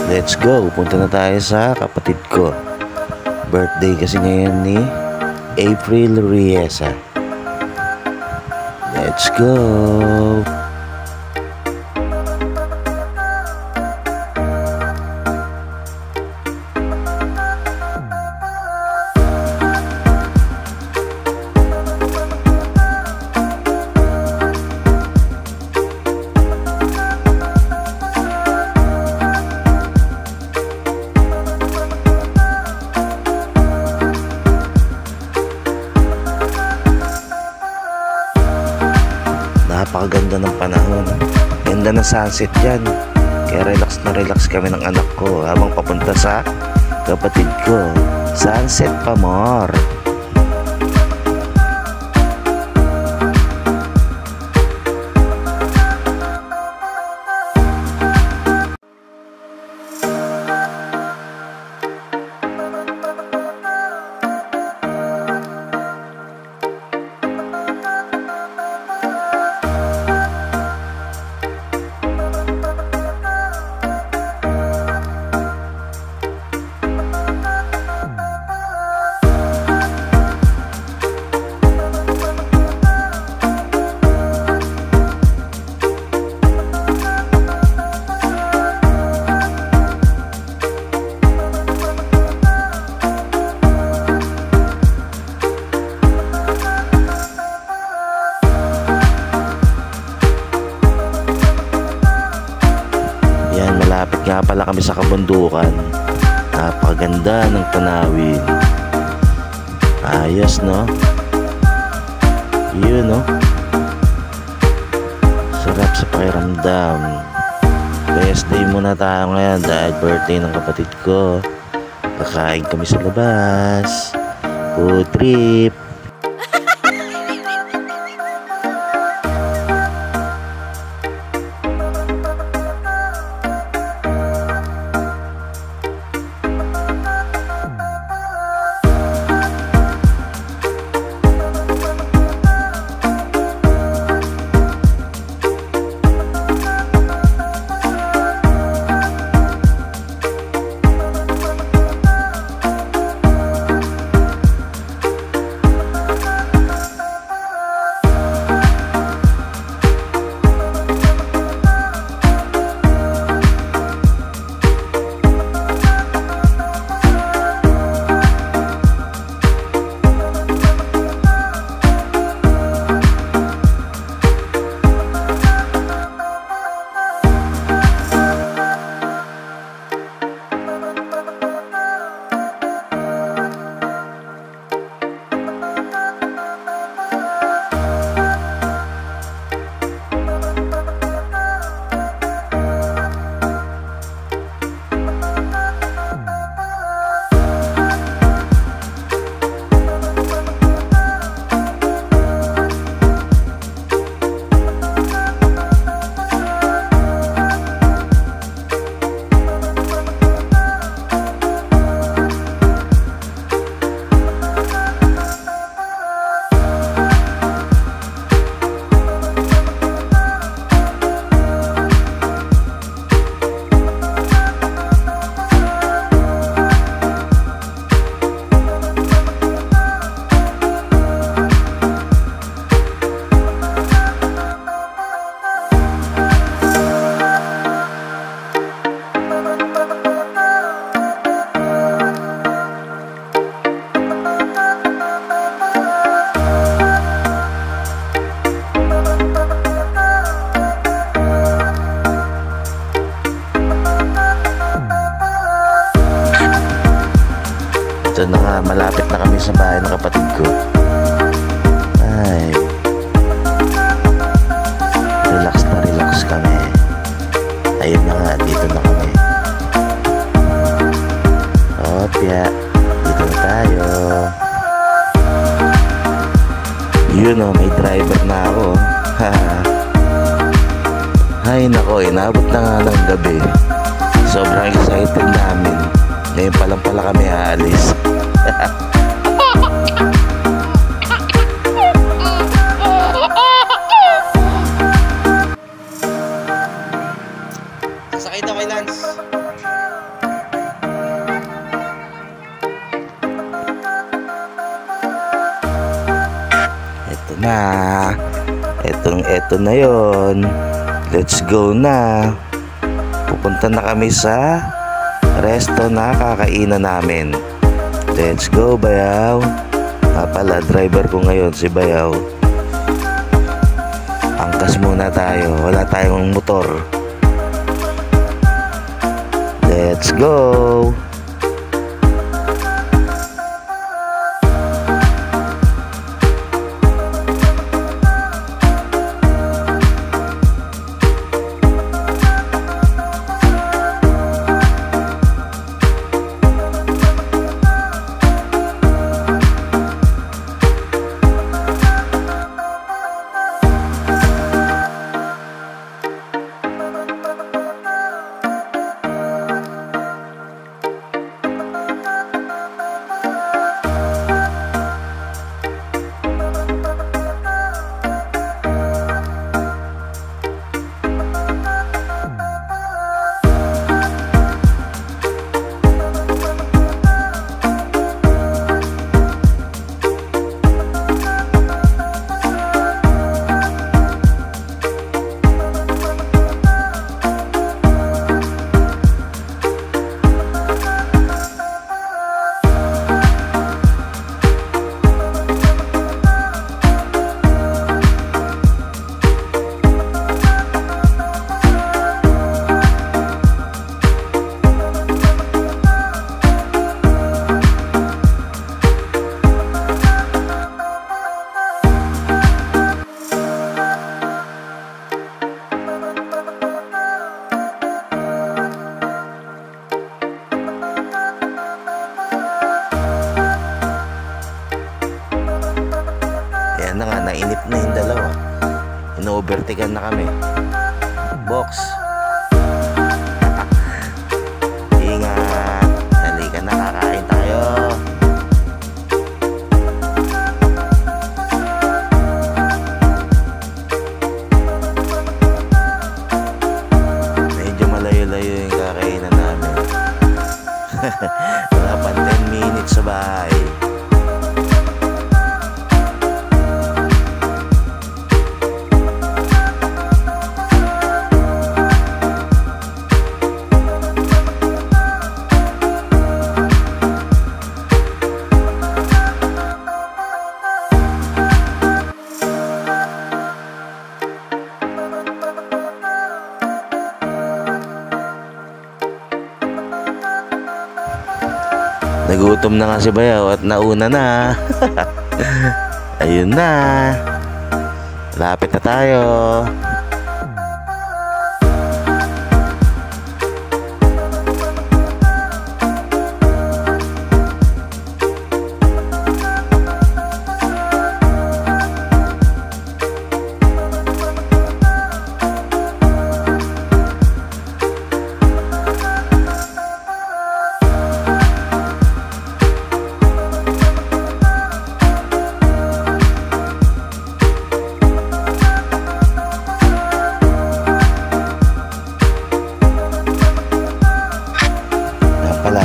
Let's go. Punta na tayo sa kapatid ko. Birthday kasi ngayon ni April Riesa. Let's go. Napakaganda ng panahon. Ganda ng sunset yan. Kaya relax na relax kami ng anak ko habang papunta sa kapatid ko. Sunset pa more. Malapit nga pala kami sa kabundukan. Napakaganda ng tanawin. Ayos, no? Yun, no? Sarap sa pakiramdam. Best day muna tayo ngayon dahil birthday ng kapatid ko. Kakain kami sa labas. Food trip. Ito na nga, malapit na kami sa bahay ng kapatid ko. Ay, relax kami. Ayun na nga, dito na kami. Opya, dito na tayo. Yun o, may driver na ako. Ay nako, inabot na nga ng gabi. Sobrang excited namin. Ngayon pa lang pala kami aalis. Sasakay daw kay Lance. na. Eto na yon. Let's go na. Pupunta na kami sa resto na kakainan namin. Let's go, Bayaw. Pala, driver ko ngayon si Bayaw. Angkas muna tayo. Wala tayong motor. Let's go. Ayan na nga, nainip na yung dalawa. Ino-overtaken na kami. Box. Ingat. Halika na, kakain tayo. Medyo malayo-layo yung kakainan namin. Wala pa 10 minutes sa bahay. Nagutom na nga si Bayaw at nauna na. Ayun na. Lapit na tayo.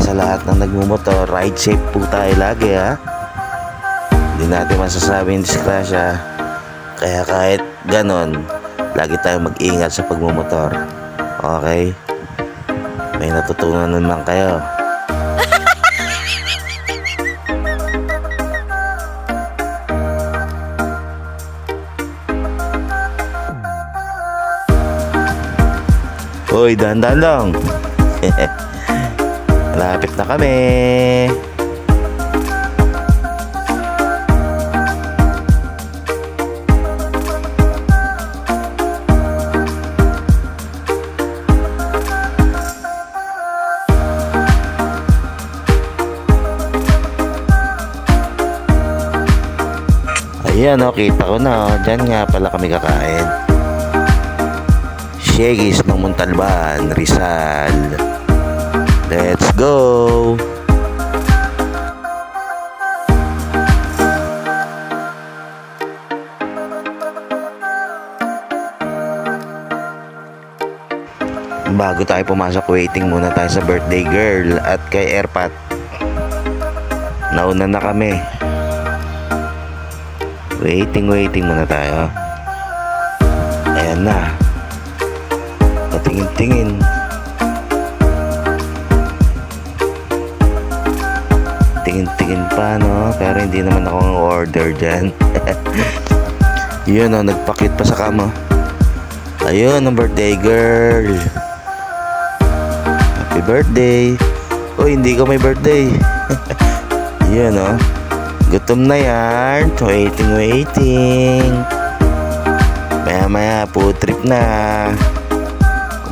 Sa lahat ng nagmumotor, ride safe po tayo lagi, ha. Hindi natin masasabing disgrasya, kaya kahit ganon, lagi tayong mag-ingat sa pagmumotor. Okay? May natutunan naman kayo. Hoy, dahan-dahan lang. Malapit na kami. Ayan o, kita ko na o. Diyan nga pala kami kakain. Shaggy's ng Montalban, Rizal. Let's go! Bago tayo pumasok, waiting muna tayo sa birthday girl at kay Airpat. Nauna na kami. Waiting muna tayo. Ayan na. Patingin-tingin. Tingin-tingin pa, no? Pero hindi naman ako ang order dyan. Yun, no? Nagpakit pa sa kama. Ayun, ang birthday girl. Happy birthday. Oh, hindi ko may birthday. Yun, no? Gutom na yan. Waiting. Maya food trip na.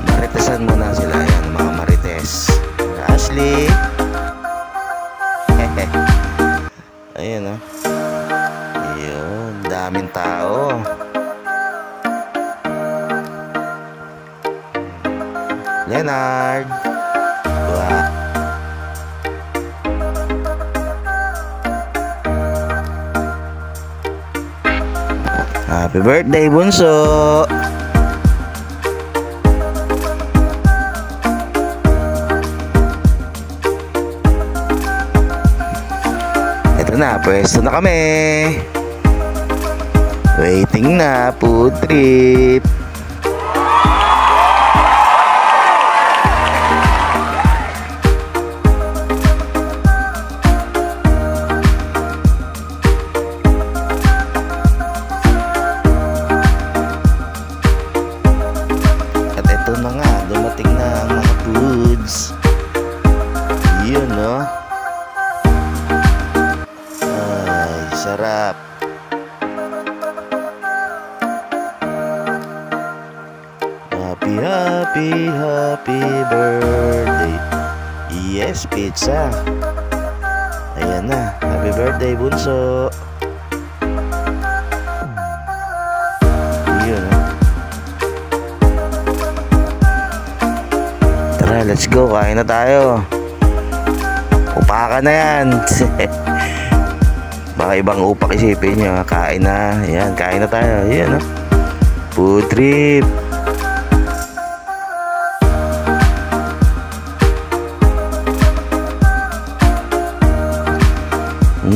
Maritesan muna sila. Yan, mga marites. Ashley. Ayan, ayun, daming tao. Leonard. Wow. Happy birthday, bunso. Ito na, pwesto na kami. Waiting na, food trip. At ito na nga, dumating na ang mga foods. Yun, no? Sarap. Happy birthday. Yes, pizza. Ayan na. Happy birthday, bunso. Yun, tara, let's go. Kain na tayo. Upakan na yan. Baka ibang upak isipin nyo. Kain na. Ayan, kain na tayo. Ayan, food trip.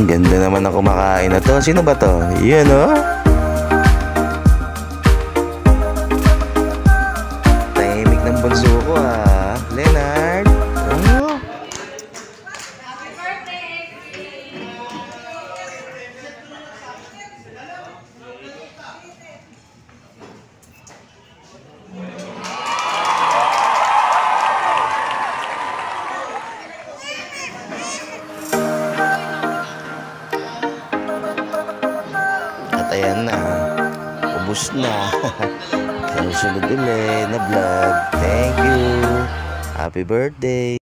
Ganda naman ang kumakain na to. Sino ba to? Ayan, tahimik ng bunso ko, Leonard. Ayan na, ubus na. Sa susunod ulit na vlog. Thank you. Happy birthday.